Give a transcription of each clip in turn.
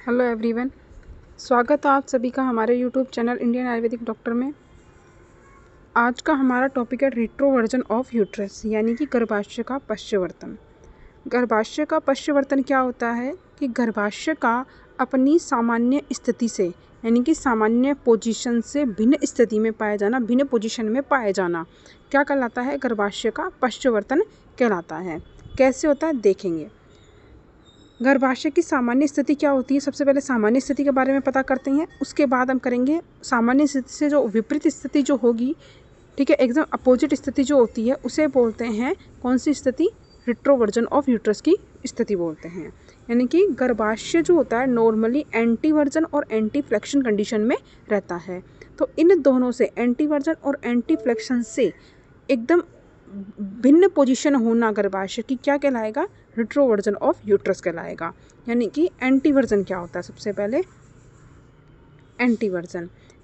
Hello everyone, स्वागत है आप सभी का हमारे YouTube channel Indian Ayurvedic doctor में। आज का हमारा टॉपिक है रिट्रोवर्जन ऑफ यूट्रस, यानी कि गर्भाशय का पश्चवर्तन। गर्भाशय का पश्चवर्तन क्या होता है कि गर्भाशय का अपनी सामान्य स्थिति से, यानी कि सामान्य पोजीशन से भिन्न स्थिति में पाया जाना, भिन्न पोजीशन में पाया जाना क्या कहलाता है? गर्भाशय का पश्चवर्तन कहलाता है। कैसे होता है देखेंगे। गर्भाशय की सामान्य स्थिति क्या होती है? सबसे पहले सामान्य स्थिति के बारे में पता करते हैं, उसके बाद हम करेंगे सामान्य स्थिति से जो विपरीत स्थिति जो होगी, ठीक है, एकदम अपोजिट स्थिति जो होती है उसे बोलते हैं कौन सी स्थिति? रिट्रोवर्जन ऑफ यूट्रस की स्थिति बोलते हैं। यानी कि गर्भाशय जो होता है नॉर्मली एंटीवर्जन और एंटी फ्लेक्शन कंडीशन में रहता है। तो इन दोनों से, एंटीवर्जन और एंटी फ्लेक्शन से एकदम भिन्न पोजीशन होना गर्भाशय की क्या कहलाएगा? रिट्रोवर्जन ऑफ यूट्रस कहलाएगा। यानी कि एंटीवर्जन क्या होता है? सबसे पहले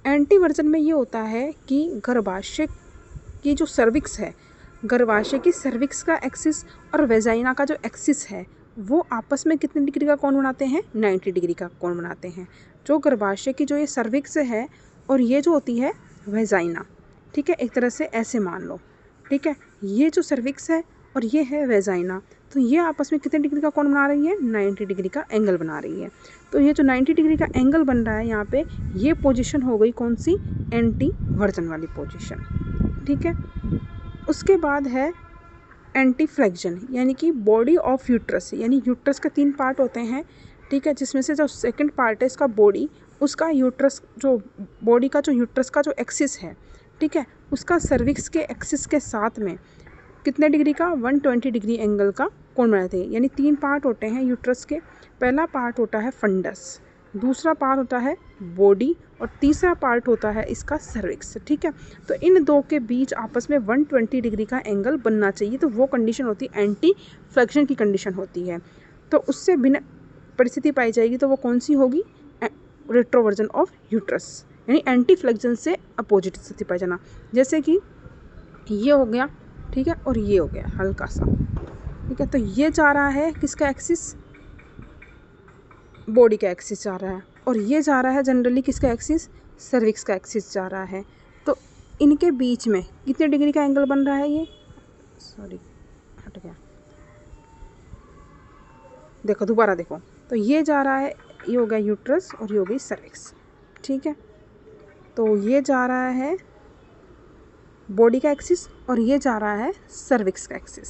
एंटीवर्जन में ये होता है कि गर्भाशय की जो सर्विक्स है, गर्भाशय की सर्विक्स का एक्सिस और वेजाइना का जो एक्सिस है वो आपस में कितने डिग्री का कोण बनाते हैं? 90 डिग्री का कोण बनाते हैं। जो गर्भाशय की जो ये सर्विक्स है और ये जो होती है वेजाइना, ठीक है, एक तरह से ऐसे मान लो, ठीक है, ये जो सर्विक्स है और ये है वेजाइना, तो ये आपस में कितने डिग्री का कोण बना रही है? 90 डिग्री का एंगल बना रही है। तो ये जो 90 डिग्री का एंगल बन रहा है यहाँ पे, ये पोजीशन हो गई कौन सी? एंटीवर्जन वाली पोजीशन, ठीक है। उसके बाद है एंटी फ्लेक्शन, यानी कि बॉडी ऑफ यूट्रस, यानी यूट्रस के 3 पार्ट होते हैं, ठीक है, जिसमें से जो सेकंड पार्ट है इसका बॉडी, उसका यूट्रस जो बॉडी का जो यूट्रस का जो एक्सिस है, ठीक है, उसका सर्विक्स के एक्सिस के साथ में कितने डिग्री का? 120 डिग्री एंगल का कोण बनाते हैं। यानी 3 पार्ट होते हैं यूट्रस के। पहला पार्ट होता है फंडस, दूसरा पार्ट होता है बॉडी और तीसरा पार्ट होता है इसका सर्विक्स, ठीक है। तो इन दो के बीच आपस में 120 डिग्री का एंगल बनना चाहिए, तो वो कंडीशन होती है एंटी फ्लेक्शन की कंडीशन होती है। तो उससे भिन्न परिस्थिति पाई जाएगी, तो वो कौन सी होगी? रिट्रोवर्जन ऑफ यूट्रस, यानी एंटी फ्लेक्शन से अपोजिट स्थिति पाई जाना। जैसे कि ये हो गया, ठीक है, और ये हो गया हल्का सा, ठीक है। तो ये जा रहा है किसका एक्सिस? बॉडी का एक्सिस जा रहा है, और ये जा रहा है जनरली किसका एक्सिस? सर्विक्स का एक्सिस जा रहा है। तो इनके बीच में कितने डिग्री का एंगल बन रहा है? ये सॉरी हट गया, देखो दोबारा देखो। तो ये जा रहा है, ये हो गया यूट्रस और ये हो गई सर्विक्स, ठीक है। तो ये जा रहा है बॉडी का एक्सिस और ये जा रहा है सर्विक्स का एक्सिस,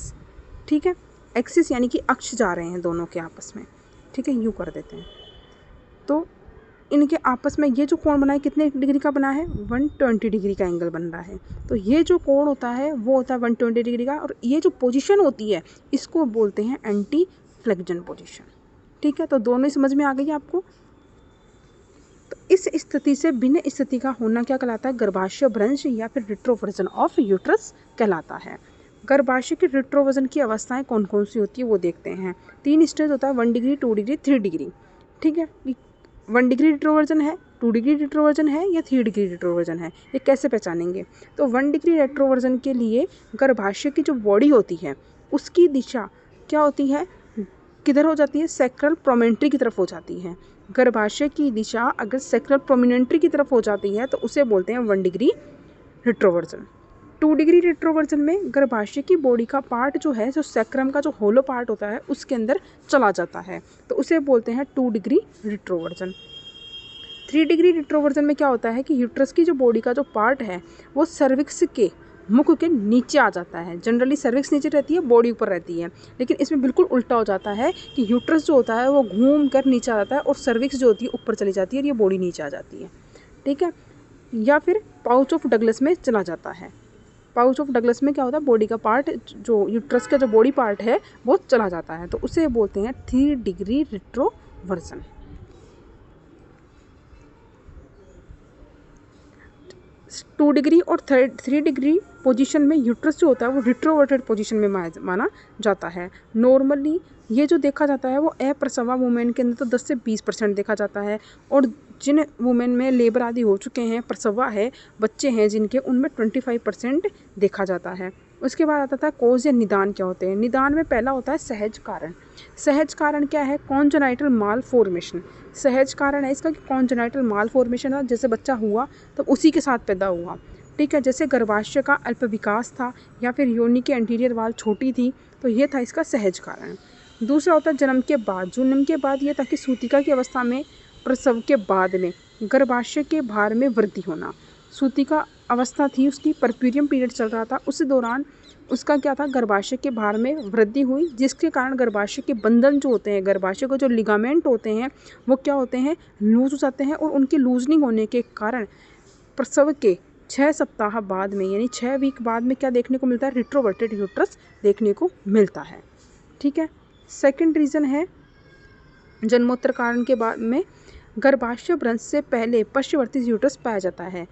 ठीक है। एक्सिस यानी कि अक्ष जा रहे हैं दोनों के आपस में, ठीक है, यूँ कर देते हैं। तो इनके आपस में ये जो कोण बना है कितने डिग्री का बना है? 120 डिग्री का एंगल बन रहा है। तो ये जो कोण होता है वो होता है 120 डिग्री का, और ये जो पोजीशन होती है इसको बोलते हैं एंटी फ्लेक्शन पोजीशन, ठीक है। तो दोनों ही समझ में आ गई आपको। तो इस स्थिति से भिन्न स्थिति का होना क्या कहलाता है? गर्भाशय भ्रंश या फिर रिट्रोवर्जन ऑफ यूट्रस कहलाता है। गर्भाशय की रिट्रोवर्जन की अवस्थाएं कौन कौन सी होती है वो देखते हैं। 3 स्टेज होता है, 1 डिग्री, 2 डिग्री, 3 डिग्री, ठीक है। 1 डिग्री रिट्रोवर्जन है, 2 डिग्री रिट्रोवर्जन है या 3 डिग्री रिट्रोवर्जन है, ये कैसे पहचानेंगे? तो 1 डिग्री रिट्रोवर्जन के लिए गर्भाशय की जो बॉडी होती है उसकी दिशा क्या होती है? किधर हो जाती है? सैक्रल प्रोमेंट्री की तरफ हो जाती है। गर्भाशय की दिशा अगर सैक्रल प्रोमिनेंट्री की तरफ हो जाती है तो उसे बोलते हैं 1 डिग्री रिट्रोवर्जन। 2 डिग्री रिट्रोवर्जन में गर्भाशय की बॉडी का पार्ट जो है, जो सैक्रम का जो होलो पार्ट होता है उसके अंदर चला जाता है, तो उसे बोलते हैं 2 डिग्री रिट्रोवर्जन। 3 डिग्री रिट्रोवर्जन में क्या होता है कि यूट्रस की जो बॉडी का जो पार्ट है वो सर्विक्स के मुख के नीचे आ जाता है। जनरली सर्विक्स नीचे रहती है, बॉडी ऊपर रहती है, लेकिन इसमें बिल्कुल उल्टा हो जाता है कि यूट्रस जो होता है वो घूम कर नीचे आ जाता है और सर्विक्स जो होती है ऊपर चली जाती है और ये बॉडी नीचे आ जाती है, ठीक है। या फिर पाउच ऑफ डगलस में चला जाता है। पाउच ऑफ डगलस में क्या होता है? बॉडी का पार्ट, जो यूट्रस का जो बॉडी पार्ट है वो चला जाता है, तो उसे बोलते हैं 3 डिग्री रिट्रोवर्जन। 2 डिग्री और 3 डिग्री पोजीशन में यूट्रस जो होता है वो रिट्रोवर्टेड पोजीशन में माना जाता है। नॉर्मली ये जो देखा जाता है वो अप्रसवा वुमेन के अंदर तो 10 से 20% देखा जाता है, और जिन वुमेन में लेबर आदि हो चुके हैं, प्रसवा है, बच्चे हैं जिनके, उनमें 25% देखा जाता है। उसके बाद आता था कोज या निदान क्या होते हैं। निदान में पहला होता है सहज कारण। सहज कारण क्या है? कॉन्जेनाइटल माल फॉर्मेशन। सहज कारण है इसका कि कॉन्जेनाइटल माल फॉर्मेशन है, जैसे बच्चा हुआ तो उसी के साथ पैदा हुआ, ठीक है। जैसे गर्भाशय का अल्प विकास था या फिर योनि की एंटीरियर वाल छोटी थी, तो ये था इसका सहज कारण। दूसरा होता है जन्म के बाद। जन्म के बाद ये था कि सूतिका की अवस्था में प्रसव के बाद में गर्भाशय के भार में वृद्धि होना। सूतिका अवस्था थी उसकी, परप्यूरियम पीरियड चल रहा था, उस दौरान उसका क्या था, गर्भाशय के भार में वृद्धि हुई, जिसके कारण गर्भाशय के बंधन जो होते हैं, गर्भाशय के जो लिगामेंट होते हैं वो क्या होते हैं, लूज हो जाते हैं। और उनकी लूजनिंग होने के कारण प्रसव के 6 सप्ताह बाद में यानी 6 वीक बाद में क्या देखने को मिलता है, रिट्रोवर्टेड यूट्रस देखने को मिलता है, ठीक है। सेकंड रीज़न है जन्मोत्तर कारण के बाद में गर्भाशय भ्रंश से पहले पश्चवर्ती यूट्रस पाया जाता है,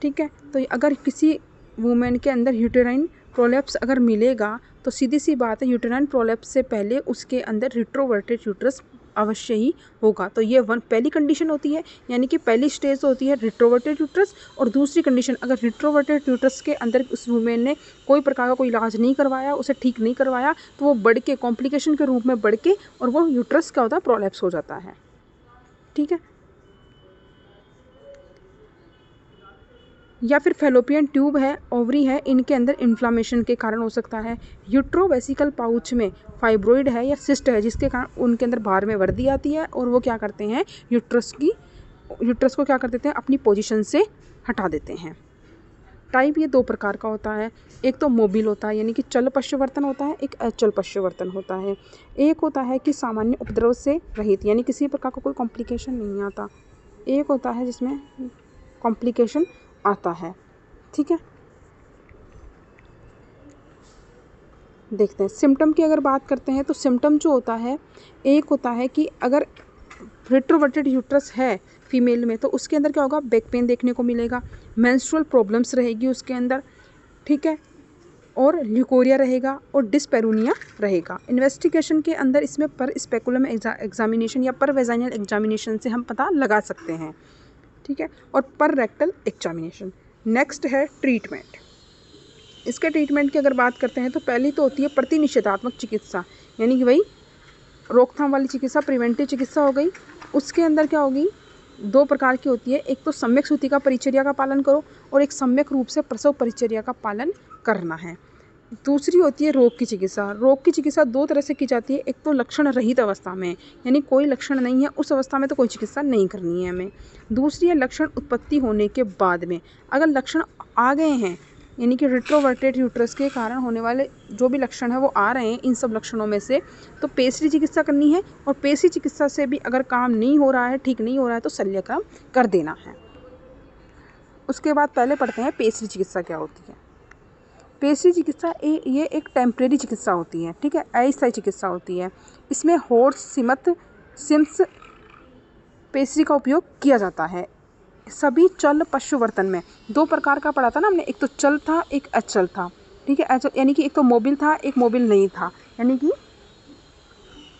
ठीक है। तो अगर किसी वुमेन के अंदर यूटेराइन प्रोलेप्स अगर मिलेगा तो सीधी सी बात है यूटेराइन प्रोलेप्स से पहले उसके अंदर रिट्रोवर्टेड यूट्रस अवश्य ही होगा। तो ये पहली कंडीशन होती है, यानी कि पहली स्टेज होती है रिट्रोवर्टेड यूट्रस। और दूसरी कंडीशन, अगर रिट्रोवर्टेड यूट्रस के अंदर उस वुमेन ने कोई प्रकार का कोई इलाज नहीं करवाया, उसे ठीक नहीं करवाया, तो वो बढ़ के कॉम्प्लिकेशन के रूप में बढ़ के और वो यूट्रस क्या होता है, प्रोलेप्स हो जाता है, ठीक है। या फिर फेलोपियन ट्यूब है, ओवरी है, इनके अंदर इन्फ्लामेशन के कारण हो सकता है। यूट्रोवेसिकल पाउच में फाइब्रोइड है या सिस्ट है, जिसके कारण उनके अंदर भार में वृद्धि आती है और वो क्या करते हैं, यूट्रस को क्या कर देते हैं, अपनी पोजीशन से हटा देते हैं। टाइप ये 2 प्रकार का होता है, एक तो मोबिल होता है यानी कि चल पश्चवर्तन होता है, एक अचल पश्चवर्तन होता है। एक होता है कि सामान्य उपद्रव से रहित यानी किसी प्रकार का कोई कॉम्प्लिकेशन नहीं आता, एक होता है जिसमें कॉम्प्लिकेशन आता है, ठीक है। देखते हैं सिम्टम की अगर बात करते हैं तो सिम्टम जो होता है, एक होता है कि अगर रिट्रोवर्टेड यूट्रस है फीमेल में तो उसके अंदर क्या होगा, बैक पेन देखने को मिलेगा, मेंस्ट्रुअल प्रॉब्लम्स रहेगी उसके अंदर, ठीक है, और ल्यूकोरिया रहेगा और डिस्पेरूनिया रहेगा। इन्वेस्टिगेशन के अंदर इसमें पर स्पेकुलम एग्जामिनेशन या पर वेजाइनल एग्जामिनेशन से हम पता लगा सकते हैं, ठीक है, और पर रेक्टल एग्जामिनेशन। नेक्स्ट है ट्रीटमेंट। इसके ट्रीटमेंट की अगर बात करते हैं तो पहली तो होती है प्रतिनिषेधात्मक चिकित्सा, यानी कि वही रोकथाम वाली चिकित्सा, प्रिवेंटिव चिकित्सा हो गई। उसके अंदर क्या होगी, 2 प्रकार की होती है, एक तो सम्यक सूतिका परिचर्या का पालन करो और एक सम्यक रूप से प्रसव परिचर्या का पालन करना है। दूसरी होती है रोग की चिकित्सा। रोग की चिकित्सा 2 तरह से की जाती है, एक तो लक्षण रहित अवस्था में, यानी कोई लक्षण नहीं है उस अवस्था में तो कोई चिकित्सा नहीं करनी है हमें। दूसरी है लक्षण उत्पत्ति होने के बाद में, अगर लक्षण आ गए हैं यानी कि रिट्रोवर्टेड यूट्रस के कारण होने वाले जो भी लक्षण है वो आ रहे हैं इन सब लक्षणों में से, तो पेशरी चिकित्सा करनी है। और पेशरी चिकित्सा से भी अगर काम नहीं हो रहा है, ठीक नहीं हो रहा है, तो शल्यक्रम कर देना है। उसके बाद पहले पढ़ते हैं पेशरी चिकित्सा क्या होती है। पेशरी चिकित्सा ये एक टेम्परेरी चिकित्सा होती है, ठीक है, अस्थायी चिकित्सा होती है। इसमें होर्स सिम्स पेशरी का उपयोग किया जाता है। सभी चल पशुवर्तन में 2 प्रकार का पढ़ा था ना हमने, एक तो चल था, एक अचल था, ठीक है। अचल यानी कि एक तो मोबिल था, एक मोबिल नहीं था, यानी कि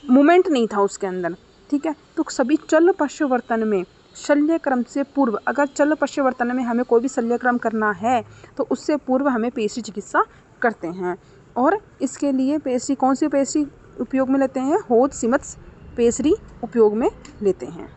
मूवमेंट नहीं था उसके अंदर, ठीक है। तो सभी चल पशुवर्तन में शल्यक्रम से पूर्व, अगर चल पशुवर्तन में हमें कोई भी शल्यक्रम करना है तो उससे पूर्व हमें पेशरी चिकित्सा करते हैं। और इसके लिए पेशरी, कौन सी पेशरी उपयोग में लेते हैं, होद सिमत्स पेशरी उपयोग में लेते हैं।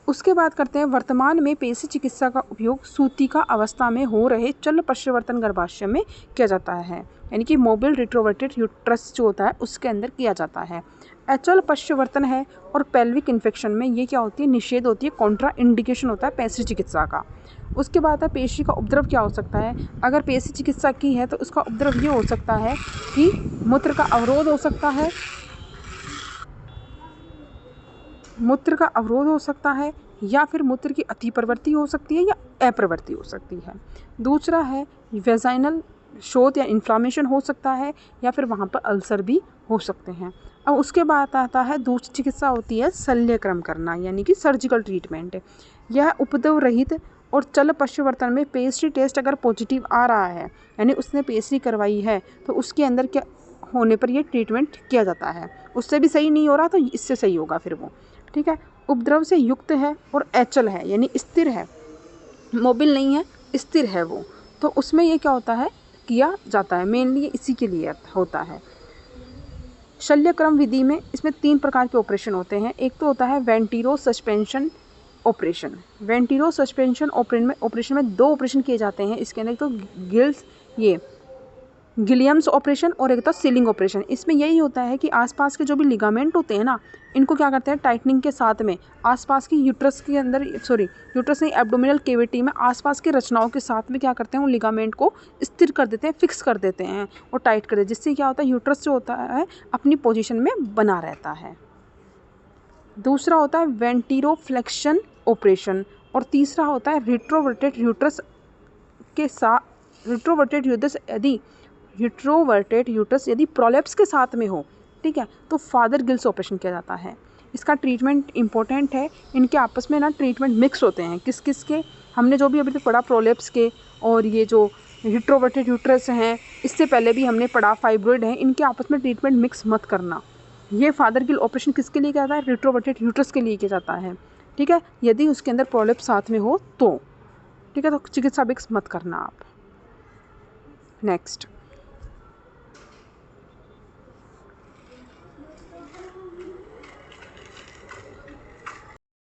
उसके बाद करते हैं वर्तमान में पेशरी चिकित्सा का उपयोग सूतिका अवस्था में हो रहे चल पश्चवर्तन गर्भाशय में किया जाता है, यानी कि मोबिल रिट्रोवर्टेड यूट्रस जो होता है उसके अंदर किया जाता है। अचल पश्चवर्तन है और पेल्विक इन्फेक्शन में ये क्या होती है, निषेध होती है, कॉन्ट्रा इंडिकेशन होता है पेशरी चिकित्सा का। उसके बाद है पेशरी का उपद्रव क्या हो सकता है। अगर पेशरी चिकित्सा की है तो उसका उपद्रव ये हो सकता है कि मूत्र का अवरोध हो सकता है, मूत्र का अवरोध हो सकता है, या फिर मूत्र की अति प्रवृत्ति हो सकती है या अप्रवृत्ति हो सकती है। दूसरा है वेजाइनल शोथ या इन्फ्लामेशन हो सकता है, या फिर वहाँ पर अल्सर भी हो सकते हैं। अब उसके बाद आता है दूसरी चिकित्सा होती है शल्यक्रम करना, यानी कि सर्जिकल ट्रीटमेंट। यह उपद्रव रहित और चल पश्चवर्तन में पेशरी टेस्ट अगर पॉजिटिव आ रहा है, यानी उसने पेशरी करवाई है, तो उसके अंदर क्या होने पर यह ट्रीटमेंट किया जाता है। उससे भी सही नहीं हो रहा तो इससे सही होगा फिर वो, ठीक है। उपद्रव से युक्त है और अचल है यानी स्थिर है, मोबिल नहीं है, स्थिर है वो, तो उसमें ये क्या होता है, किया जाता है। मेनली ये इसी के लिए होता है। शल्यक्रम विधि में इसमें 3 प्रकार के ऑपरेशन होते हैं। एक तो होता है वेंटिरो सस्पेंशन ऑपरेशन। वेंटिरो सस्पेंशन ऑपरेशन में 2 ऑपरेशन किए जाते हैं इसके अंदर। एक तो गिलियम्स ऑपरेशन और एक तो सीलिंग ऑपरेशन। इसमें यही होता है कि आसपास के जो भी लिगामेंट होते हैं ना, इनको क्या करते हैं, टाइटनिंग के साथ में आसपास की यूट्रस के अंदर, यूट्रस नहीं, एब्डोमिनल केविटी में आसपास की रचनाओं के साथ में क्या करते हैं, वो लिगामेंट को स्थिर कर देते हैं, फिक्स कर देते हैं और टाइट कर देते हैं, जिससे क्या होता है, यूट्रस जो होता है अपनी पोजिशन में बना रहता है। दूसरा होता है वेंटिरोफ्लेक्शन ऑपरेशन और तीसरा होता है रिट्रोवर्टेड यूट्रस के साथ। रिट्रोवर्टेड यूट्रस यदि प्रोलेप्स के साथ में हो, ठीक है, तो फादर गिल्स ऑपरेशन किया जाता है। इसका ट्रीटमेंट इंपॉर्टेंट है। इनके आपस में ना ट्रीटमेंट मिक्स होते हैं। किस किस के, हमने जो भी अभी तक पढ़ा प्रोलेप्स के और ये जो रिट्रोवर्टेड यूट्रस हैं, इससे पहले भी हमने पढ़ा फाइब्रॉइड हैं, इनके आपस में ट्रीटमेंट मिक्स मत करना। ये फादर गिल ऑपरेशन किसके लिए किया जाता है, रिट्रोवर्टेड यूट्रस के लिए किया जाता है, ठीक है, यदि उसके अंदर प्रोलेप्स साथ में हो तो, ठीक है, तो चिकित्सा मिक्स मत करना आप। नेक्स्ट